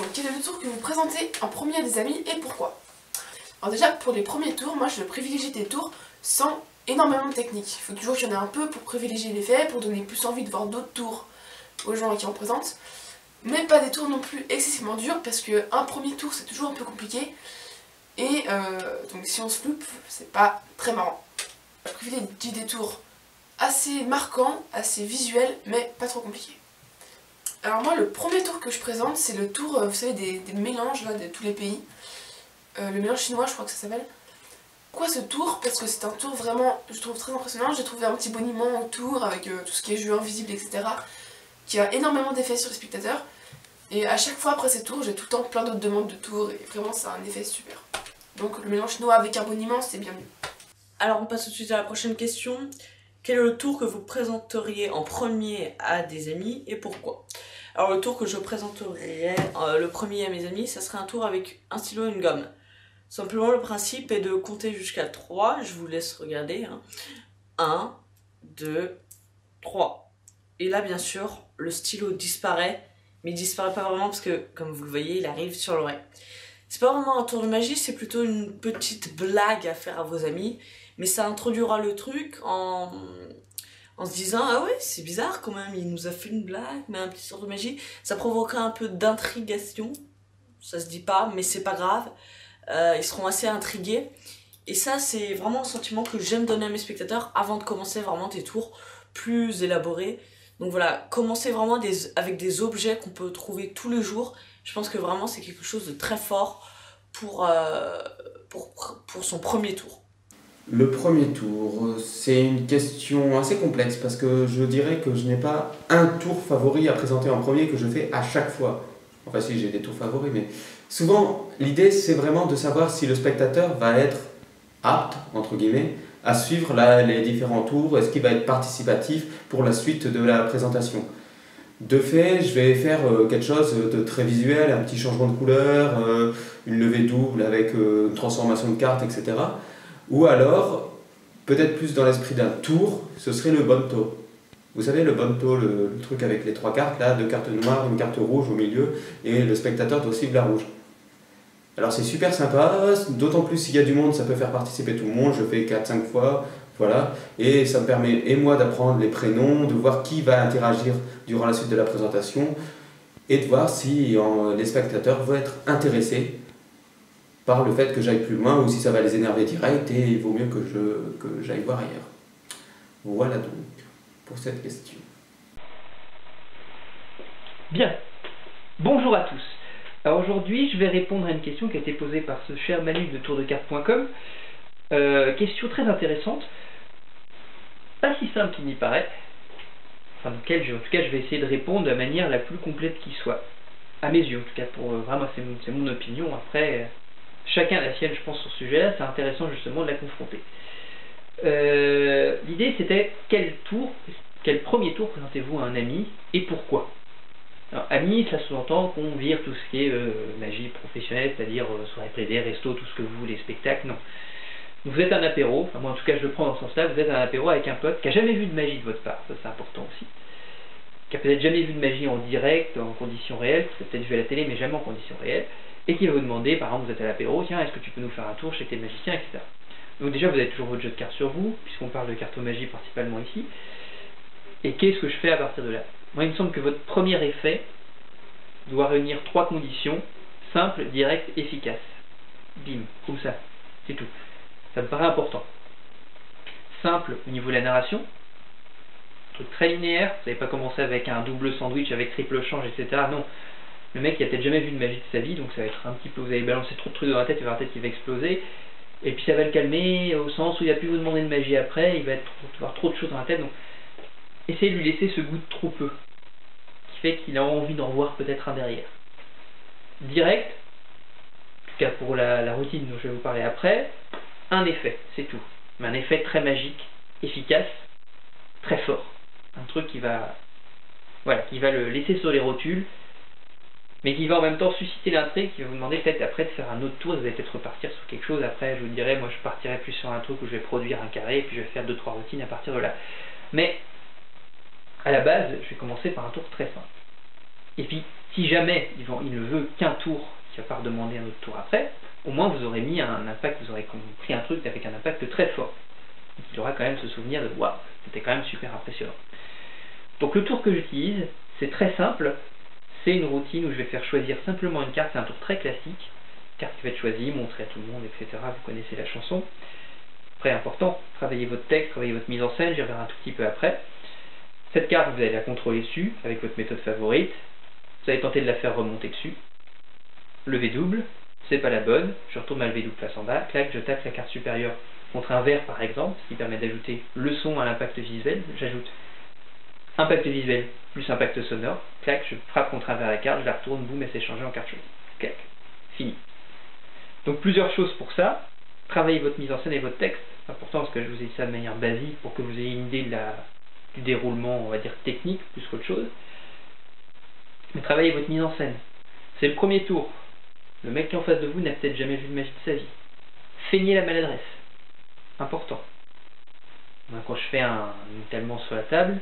question. Quel est le tour que vous présentez en premier à des amis et pourquoi? Alors déjà, pour les premiers tours, moi je privilégie des tours sans énormément de technique. Il faut toujours qu'il y en ait un peu pour privilégier l'effet, pour donner plus envie de voir d'autres tours aux gens qui en présentent. Mais pas des tours non plus excessivement durs, parce qu'un premier tour c'est toujours un peu compliqué. Et donc si on se loupe, c'est pas très marrant. Je privilégie des tours assez marquants, assez visuels, mais pas trop compliqués. Alors moi, le premier tour que je présente, c'est le tour, vous savez, des mélanges là, de tous les pays. Le mélange chinois, je crois que ça s'appelle. Pourquoi ce tour? Parce que c'est un tour vraiment, je trouve très impressionnant. J'ai trouvé un petit boniment autour avec tout ce qui est jeu invisible, etc. qui a énormément d'effets sur les spectateurs. Et à chaque fois après ces tours, j'ai tout le temps plein d'autres demandes de tours et vraiment ça a un effet super. Donc le mélange chinois avec un boniment, c'est bien mieux. Alors on passe tout de suite à la prochaine question. Quel est le tour que vous présenteriez en premier à des amis et pourquoi? Alors le tour que je présenterais le premier à mes amis, ça serait un tour avec un stylo et une gomme. Simplement le principe est de compter jusqu'à 3, je vous laisse regarder. 1, 2, 3. Et là bien sûr, le stylo disparaît, mais il disparaît pas vraiment parce que comme vous le voyez, il arrive sur l'oreille. C'est pas vraiment un tour de magie, c'est plutôt une petite blague à faire à vos amis, mais ça introduira le truc en se disant ah ouais c'est bizarre quand même, il nous a fait une blague, mais un petit tour de magie, ça provoquera un peu d'intrigation, ça se dit pas mais c'est pas grave, ils seront assez intrigués, et ça c'est vraiment un sentiment que j'aime donner à mes spectateurs avant de commencer vraiment des tours plus élaborés. Donc voilà, commencer vraiment avec des objets qu'on peut trouver tous les jours, je pense que vraiment c'est quelque chose de très fort pour son premier tour. Le premier tour, c'est une question assez complexe parce que je dirais que je n'ai pas un tour favori à présenter en premier que je fais à chaque fois. Enfin si, j'ai des tours favoris, mais souvent l'idée c'est vraiment de savoir si le spectateur va être apte, entre guillemets, à suivre les différents tours, est-ce qu'il va être participatif pour la suite de la présentation. De fait, je vais faire quelque chose de très visuel, un petit changement de couleur, une levée double avec une transformation de cartes, etc. Ou alors, peut-être plus dans l'esprit d'un tour, ce serait le bonto. Vous savez, le bonto, le truc avec les 3 cartes, là, 2 cartes noires, une carte rouge au milieu, et le spectateur doit suivre la rouge. Alors c'est super sympa, d'autant plus s'il y a du monde, ça peut faire participer tout le monde, je fais 4-5 fois, voilà, et ça me permet, et moi, d'apprendre les prénoms, de voir qui va interagir durant la suite de la présentation, et de voir si les spectateurs vont être intéressés par le fait que j'aille plus loin, ou si ça va les énerver direct, et il vaut mieux que j'aille voir ailleurs. Voilà donc, pour cette question. Bien, bonjour à tous. Alors aujourd'hui, je vais répondre à une question qui a été posée par ce cher Manu de tourdecarte.com. Question très intéressante, pas si simple qu'il n'y paraît, enfin, en tout cas je vais essayer de répondre de la manière la plus complète qui soit, à mes yeux en tout cas, pour vraiment c'est mon opinion, après chacun a la sienne je pense sur ce sujet-là, c'est intéressant justement de la confronter. L'idée c'était quel premier tour présentez-vous à un ami et pourquoi? Alors, ami, ça sous-entend qu'on vire tout ce qui est magie professionnelle, c'est-à-dire soirée privée, resto, tout ce que vous voulez, spectacle, non. Vous êtes un apéro, enfin moi en tout cas je le prends dans ce sens-là, vous êtes un apéro avec un pote qui n'a jamais vu de magie de votre part, ça c'est important aussi. Qui a peut-être jamais vu de magie en direct, en conditions réelles, qui a peut-être vu à la télé mais jamais en conditions réelles, et qui va vous demander, par exemple vous êtes à l'apéro, tiens est-ce que tu peux nous faire un tour chez tes magiciens, etc. Donc déjà vous avez toujours votre jeu de cartes sur vous, puisqu'on parle de cartomagie principalement ici, et qu'est-ce que je fais à partir de là? Moi il me semble que votre premier effet doit réunir 3 conditions, simple, direct, efficace. Bim, comme ça, c'est tout. Ça me paraît important. Simple au niveau de la narration, truc très linéaire, vous n'avez pas commencé avec un double sandwich avec triple change, etc. Non, le mec il a peut-être jamais vu de magie de sa vie, donc ça va être un petit peu, vous allez balancer trop de trucs dans la tête, il va avoir la tête qui va exploser, et puis ça va le calmer au sens où il va plus vous demander de magie après, il va avoir trop de choses dans la tête, donc essayez de lui laisser ce goût de trop peu, qui fait qu'il a envie d'en revoir peut-être un derrière. Direct, en tout cas pour la routine dont je vais vous parler après, un effet, c'est tout. Mais un effet très magique, efficace, très fort. Un truc qui va, voilà, qui va le laisser sur les rotules, mais qui va en même temps susciter l'intrigue, qui va vous demander peut-être après de faire un autre tour, vous allez peut-être repartir sur quelque chose. Après, je vous dirais, moi je partirai plus sur un truc où je vais produire un carré, et puis je vais faire 2-3 routines à partir de là. Mais, à la base, je vais commencer par un tour très simple. Et puis, si jamais il ne veut qu'un tour, il ne va pas redemander un autre tour après, au moins vous aurez mis un impact, vous aurez pris un truc avec un impact très fort. Il aura quand même ce souvenir de « waouh, c'était quand même super impressionnant ». Donc le tour que j'utilise, c'est très simple, c'est une routine où je vais faire choisir simplement une carte, c'est un tour très classique, carte qui va être choisie, montrée à tout le monde, etc. Vous connaissez la chanson. Après, important, travaillez votre texte, travaillez votre mise en scène, j'y reviendrai un tout petit peu après. Cette carte, vous allez la contrôler dessus, avec votre méthode favorite. Vous allez tenter de la faire remonter dessus. Le V double, c'est pas la bonne, je retourne ma V double face en bas, clac, je tape la carte supérieure contre un vert par exemple, ce qui permet d'ajouter le son à l'impact visuel. J'ajoute impact visuel plus impact sonore, clac, je frappe contre un verre la carte, je la retourne, boum, et c'est changé en carte choisie. Clac, fini. Donc plusieurs choses pour ça. Travaillez votre mise en scène et votre texte. C'est important parce que je vous ai dit ça de manière basique pour que vous ayez une idée du déroulement, on va dire technique, plus qu'autre chose. Mais travaillez votre mise en scène. C'est le premier tour. Le mec qui est en face de vous n'a peut-être jamais vu de magie de sa vie. Feignez la maladresse. Important. Moi, quand je fais un étalement sur la table,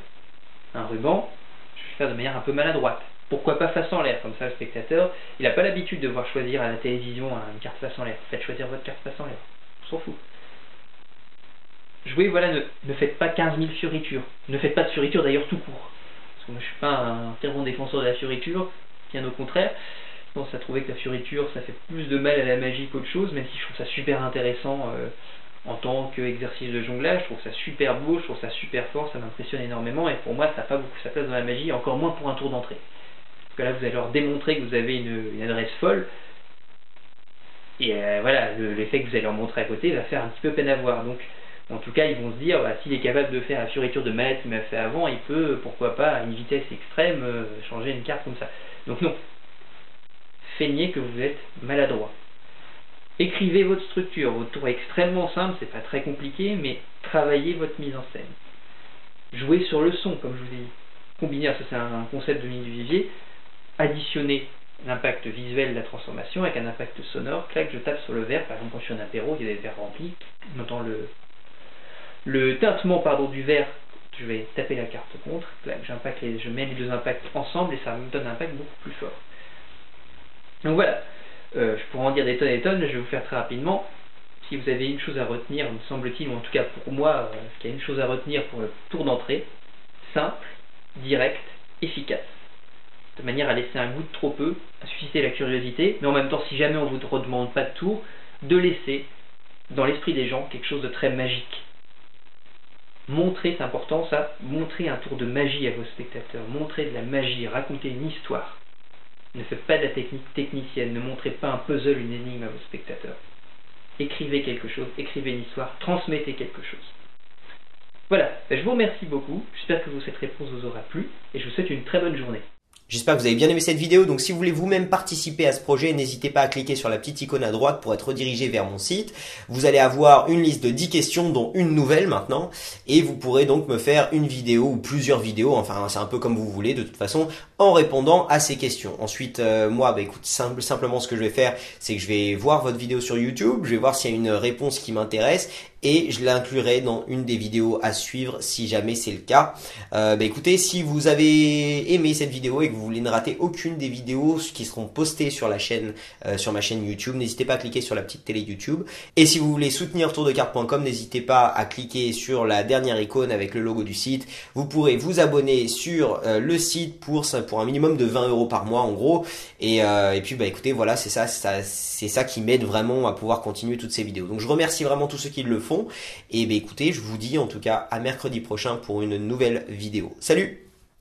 un ruban, je vais le faire de manière un peu maladroite. Pourquoi pas face en l'air, comme ça le spectateur, il n'a pas l'habitude de voir choisir à la télévision une carte face en l'air. Faites choisir votre carte face en l'air. On s'en fout. Jouez, voilà, ne faites pas 15 000 fioritures. Ne faites pas de fioritures d'ailleurs tout court. Parce que moi je suis pas un très bon défenseur de la fioriture, bien au contraire. Je pense à trouver que la fioriture ça fait plus de mal à la magie qu'autre chose, même si je trouve ça super intéressant en tant qu'exercice de jonglage. Je trouve ça super beau, je trouve ça super fort, ça m'impressionne énormément et pour moi ça n'a pas beaucoup sa place dans la magie, encore moins pour un tour d'entrée. Parce que là vous allez leur démontrer que vous avez une adresse folle. Et voilà, l'effet que vous allez leur montrer à côté va faire un petit peu peine à voir. Donc, en tout cas, ils vont se dire, bah, s'il est capable de faire la fioriture de malade qu'il m'a fait avant, il peut, pourquoi pas, à une vitesse extrême, changer une carte comme ça. Donc non, feignez que vous êtes maladroit. Écrivez votre structure. Votre tour est extrêmement simple, c'est pas très compliqué, mais travaillez votre mise en scène. Jouez sur le son, comme je vous ai dit. Combinez, ça c'est un concept de Mini du Vivier, additionnez l'impact visuel de la transformation avec un impact sonore. Clac, je tape sur le verre, par exemple quand je suis en apéro, il y a des verres remplis, on entend le tintement du verre, je vais taper la carte contre, clac, je mets les deux impacts ensemble et ça me donne un impact beaucoup plus fort. Donc voilà, je pourrais en dire des tonnes et des tonnes, mais je vais vous faire très rapidement. Si vous avez une chose à retenir, me semble-t-il, ou en tout cas pour moi, qu'il y a une chose à retenir pour le tour d'entrée, simple, direct, efficace. De manière à laisser un goût de trop peu, à susciter la curiosité, mais en même temps, si jamais on ne vous redemande pas de tour, de laisser dans l'esprit des gens quelque chose de très magique. Montrez, c'est important ça, montrez un tour de magie à vos spectateurs, montrez de la magie, racontez une histoire. Ne faites pas de la technique technicienne, ne montrez pas un puzzle, une énigme à vos spectateurs. Écrivez quelque chose, écrivez une histoire, transmettez quelque chose. Voilà, je vous remercie beaucoup, j'espère que cette réponse vous aura plu, et je vous souhaite une très bonne journée. J'espère que vous avez bien aimé cette vidéo, donc si vous voulez vous-même participer à ce projet, n'hésitez pas à cliquer sur la petite icône à droite pour être redirigé vers mon site. Vous allez avoir une liste de 10 questions, dont une nouvelle maintenant, et vous pourrez donc me faire une vidéo ou plusieurs vidéos, enfin c'est un peu comme vous voulez de toute façon, en répondant à ces questions. Ensuite, moi, écoute, simplement ce que je vais faire, c'est que je vais voir votre vidéo sur YouTube, je vais voir s'il y a une réponse qui m'intéresse, et je l'inclurai dans une des vidéos à suivre si jamais c'est le cas. Écoutez, si vous avez aimé cette vidéo et que vous voulez ne rater aucune des vidéos qui seront postées sur la chaîne, sur ma chaîne YouTube, n'hésitez pas à cliquer sur la petite télé YouTube. Et si vous voulez soutenir tourdecarte.com, n'hésitez pas à cliquer sur la dernière icône avec le logo du site. Vous pourrez vous abonner sur le site pour un minimum de 20 € par mois en gros. Et puis écoutez, voilà, c'est ça qui m'aide vraiment à pouvoir continuer toutes ces vidéos. Donc je remercie vraiment tous ceux qui le font. Et écoutez, je vous dis en tout cas à mercredi prochain pour une nouvelle vidéo. Salut!